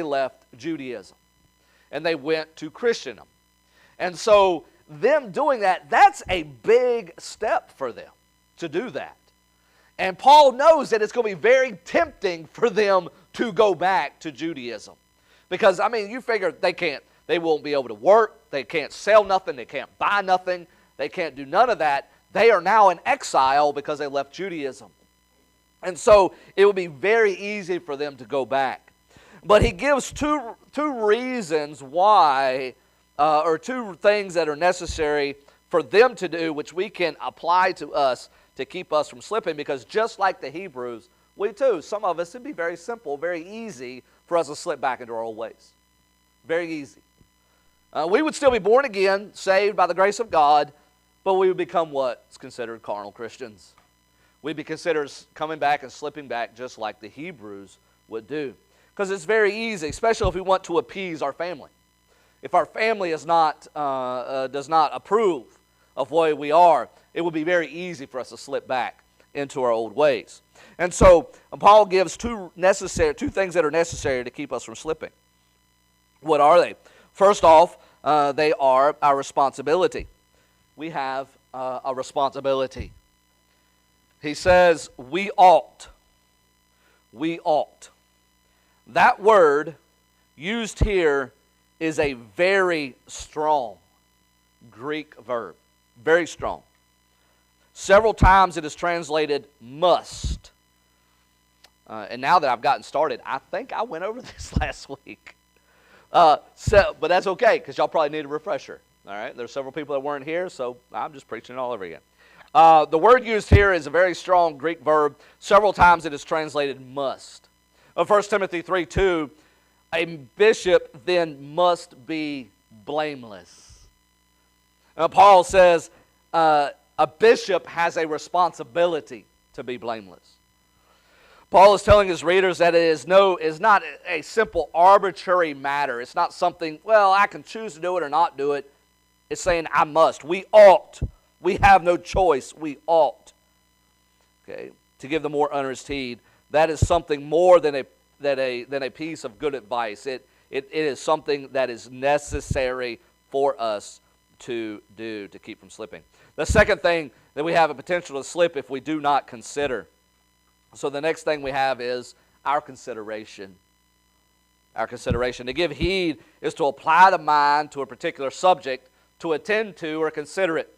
left Judaism and they went to Christendom. And so them doing that, that's a big step for them to do that. And Paul knows that it's going to be very tempting for them to go back to Judaism. Because, I mean, you figure they won't be able to work, they can't sell nothing, they can't buy nothing, they can't do none of that. They are now in exile because they left Judaism. And so it would be very easy for them to go back. But he gives two reasons why, or two things that are necessary for them to do, which we can apply to us to keep us from slipping. Because just like the Hebrews, we too, some of us, it'd be very simple, very easy for us to slip back into our old ways. Very easy. We would still be born again, saved by the grace of God, but we would become what's considered carnal Christians. We'd be considered coming back and slipping back just like the Hebrews would do. Because it's very easy, especially if we want to appease our family. If our family does not approve of the way we are, it would be very easy for us to slip back into our old ways. And so Paul gives two things that are necessary to keep us from slipping. What are they? First off, they are our responsibility. We have a responsibility. He says, we ought. We ought. That word used here is a very strong Greek verb. Very strong. Several times it is translated must. And now that I've gotten started, I think I went over this last week. But that's okay, because y'all probably need a refresher. All right, there's several people that weren't here, so I'm just preaching it all over again. The word used here is a very strong Greek verb. Several times it is translated must. 1 Timothy 3:2, a bishop then must be blameless. Paul says a bishop has a responsibility to be blameless. Paul is telling his readers that it is not a simple arbitrary matter. It's not something, well, I can choose to do it or not do it. It's saying I must. We ought. We have no choice. We ought. Okay, to give the more earnest heed. That is something more than a piece of good advice. It is something that is necessary for us to do to keep from slipping. The second thing that we have a potential to slip if we do not consider. So the next thing we have is our consideration. Our consideration. To give heed is to apply the mind to a particular subject, to attend to or consider it.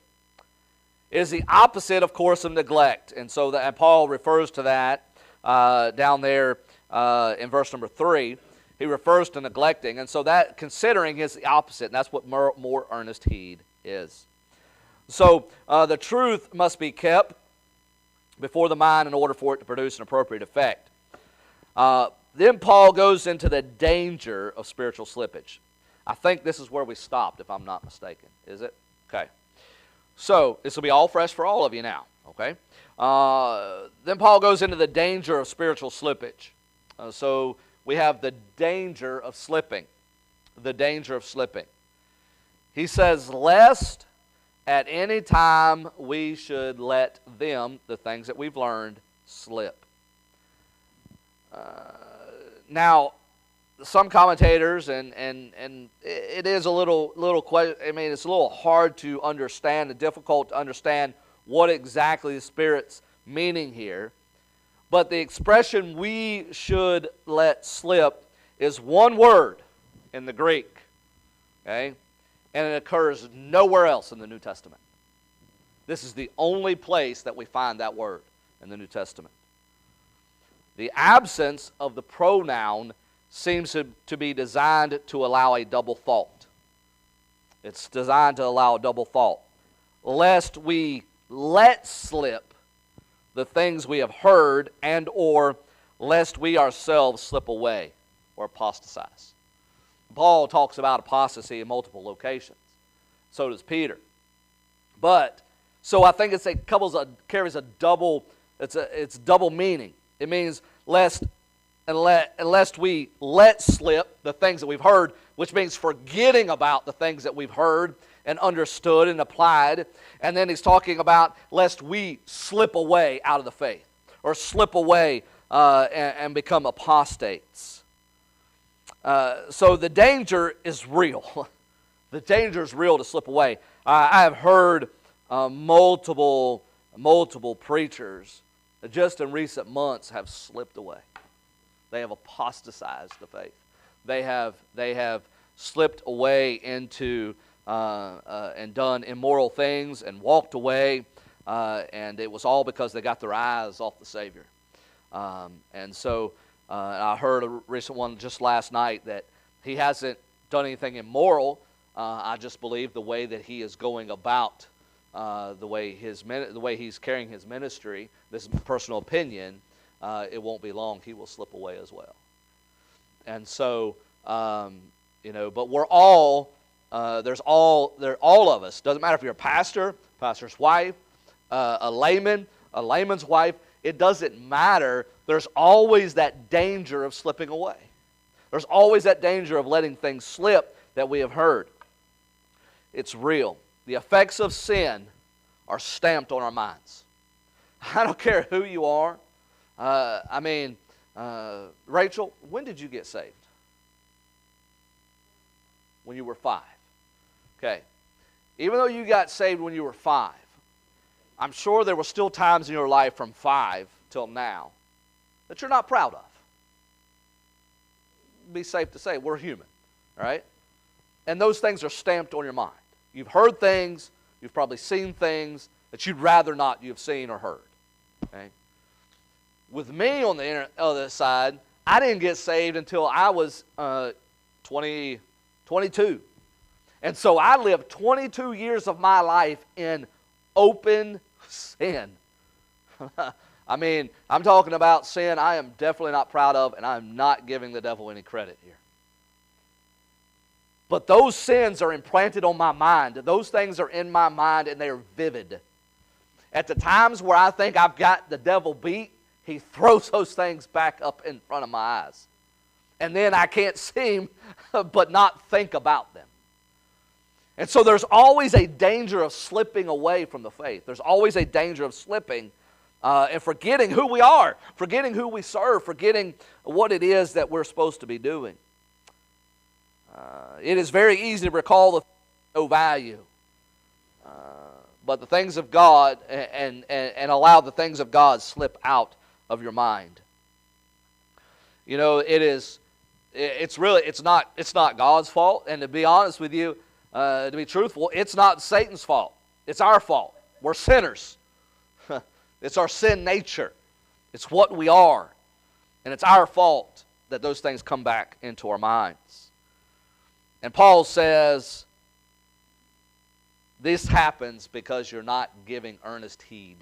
It is the opposite, of course, of neglect. And so and Paul refers to that down there in verse number 3. He refers to neglecting. And so that considering is the opposite. And that's what more earnest heed is. So the truth must be kept before the mind in order for it to produce an appropriate effect. Then Paul goes into the danger of spiritual slippage. I think this is where we stopped, if I'm not mistaken. Is it? Okay. So this will be all fresh for all of you now. Okay. Then Paul goes into the danger of spiritual slippage. So we have the danger of slipping. The danger of slipping. He says, lest at any time we should let them, the things that we've learned, slip. Now, some commentators, and it is a little, I mean, it's a little hard to understand and difficult to understand what exactly the Spirit's meaning here. But the expression we should let slip is one word in the Greek. Okay? And it occurs nowhere else in the New Testament. This is the only place that we find that word in the New Testament. The absence of the pronoun seems to be designed to allow a double thought. It's designed to allow a double thought. Lest we let slip the things we have heard, and or lest we ourselves slip away or apostatize. Paul talks about apostasy in multiple locations. So does Peter. But so I think carries a double. It's double meaning. It means lest we let slip the things that we've heard, which means forgetting about the things that we've heard and understood and applied. And then he's talking about lest we slip away out of the faith or slip away and become apostates. So the danger is real. The danger is real to slip away. I have heard multiple preachers that just in recent months have slipped away. They have apostatized the faith. They have slipped away into and done immoral things and walked away, and it was all because they got their eyes off the Savior. And so I heard a recent one just last night that he hasn't done anything immoral. I just believe the way that he is going about, the way he's carrying his ministry, this is personal opinion, it won't be long he will slip away as well. And so, but we're all, all of us. Doesn't matter if you're a pastor, pastor's wife, a layman's wife. It doesn't matter. There's always that danger of slipping away. There's always that danger of letting things slip that we have heard. It's real. The effects of sin are stamped on our minds. I don't care who you are. Rachel, when did you get saved? When you were 5. Okay. Even though you got saved when you were 5, I'm sure there were still times in your life from 5 till now that you're not proud of. Be safe to say, we're human, right? And those things are stamped on your mind. You've heard things, you've probably seen things that you'd rather not you've seen or heard. Okay? With me on the other side, I didn't get saved until I was 22. And so I lived 22 years of my life in open sin. I'm talking about sin I am definitely not proud of, and I'm not giving the devil any credit here. But those sins are implanted on my mind. Those things are in my mind, and they are vivid. At the times where I think I've got the devil beat, he throws those things back up in front of my eyes. And then I can't seem but not think about them. And so there's always a danger of slipping away from the faith. There's always a danger of slipping and forgetting who we are, forgetting who we serve, forgetting what it is that we're supposed to be doing. It is very easy to recall the no value, but the things of God and allow the things of God slip out of your mind. You know, it's not God's fault, and to be honest with you, to be truthful, it's not Satan's fault. It's our fault. We're sinners. It's our sin nature. It's what we are. And it's our fault that those things come back into our minds. And Paul says, this happens because you're not giving earnest heed.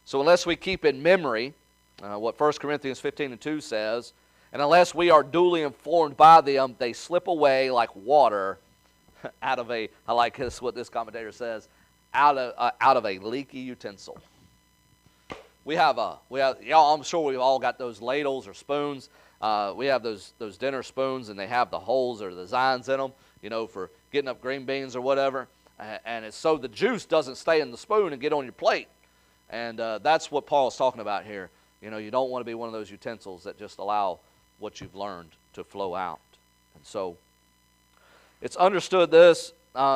So unless we keep in memory what 1 Corinthians 15:2 says, and unless we are duly informed by them, they slip away like water out of I like this, what this commentator says, out of a leaky utensil. Y'all, I'm sure we've all got those ladles or spoons. We have those dinner spoons, and they have the holes or the designs in them, for getting up green beans or whatever. And it's so the juice doesn't stay in the spoon and get on your plate. And that's what Paul's talking about here. You don't want to be one of those utensils that just allow what you've learned to flow out. And so it's understood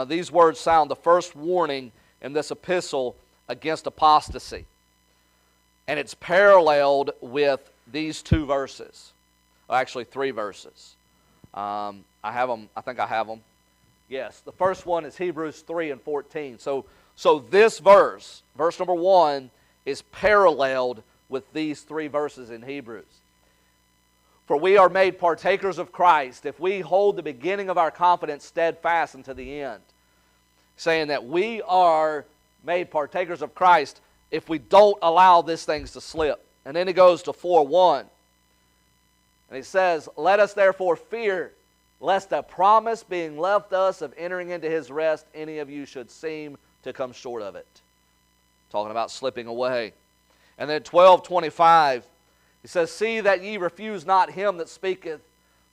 these words sound the first warning in this epistle against apostasy. And it's paralleled with these 2 verses. Actually, 3 verses. I have them. I think I have them. Yes, the first one is Hebrews 3:14. So this verse number 1, is paralleled with these 3 verses in Hebrews. For we are made partakers of Christ if we hold the beginning of our confidence steadfast unto the end. Saying that we are made partakers of Christ if we don't allow these things to slip. And then he goes to 4:1. And he says, let us therefore fear, lest the promise being left us of entering into his rest, any of you should seem to come short of it. Talking about slipping away. And then 12:25, he says, see that ye refuse not him that speaketh,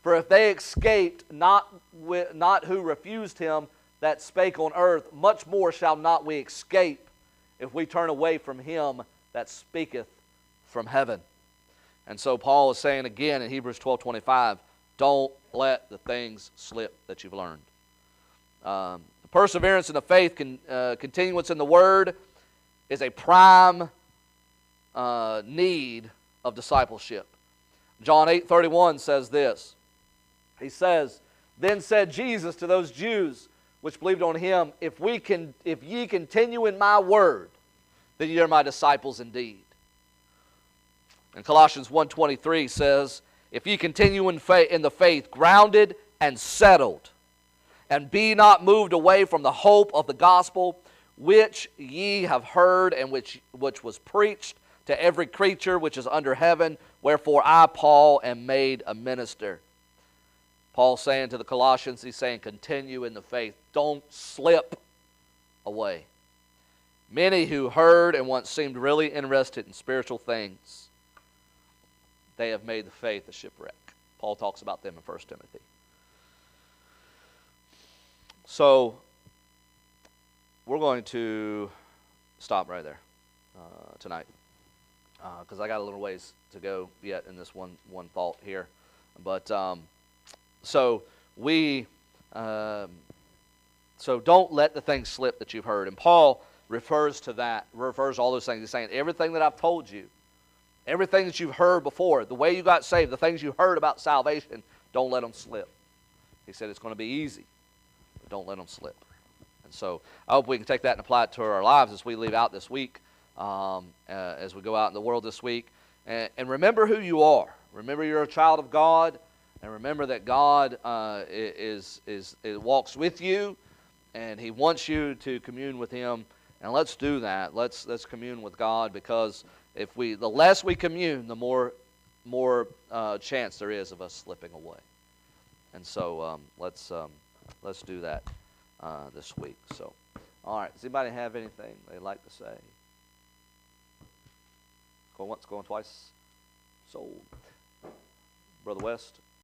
for if they escaped not who refused him that spake on earth, much more shall not we escape if we turn away from him that speaketh from heaven. And so Paul is saying again in Hebrews 12:25, don't let the things slip that you've learned. Perseverance in the faith, continuance in the Word is a prime need of discipleship. John 8:31 says this. He says, then said Jesus to those Jews which believed on him, if ye continue in my word, then ye are my disciples indeed. And Colossians 1:23 says, if ye continue in the faith, grounded and settled, and be not moved away from the hope of the gospel, which ye have heard, and which was preached to every creature which is under heaven, wherefore I, Paul, am made a minister. Paul's saying to the Colossians, he's saying, continue in the faith. Don't slip away. Many who heard and once seemed really interested in spiritual things, they have made the faith a shipwreck. Paul talks about them in 1 Timothy. So, we're going to stop right there tonight, because I got a little ways to go yet in this one thought here. But so don't let the things slip that you've heard. And Paul refers to all those things. He's saying everything that I've told you, everything that you've heard before, the way you got saved, the things you heard about salvation, don't let them slip. He said it's going to be easy, but don't let them slip. And so I hope we can take that and apply it to our lives as we leave out this week, as we go out in the world this week. And remember who you are. Remember you're a child of God, and remember that God walks with you, and He wants you to commune with Him. And let's do that. Let's commune with God, because the less we commune, the more chance there is of us slipping away. And so let's do that this week. So, all right. Does anybody have anything they'd like to say? Going once, going twice. Sold. Brother West.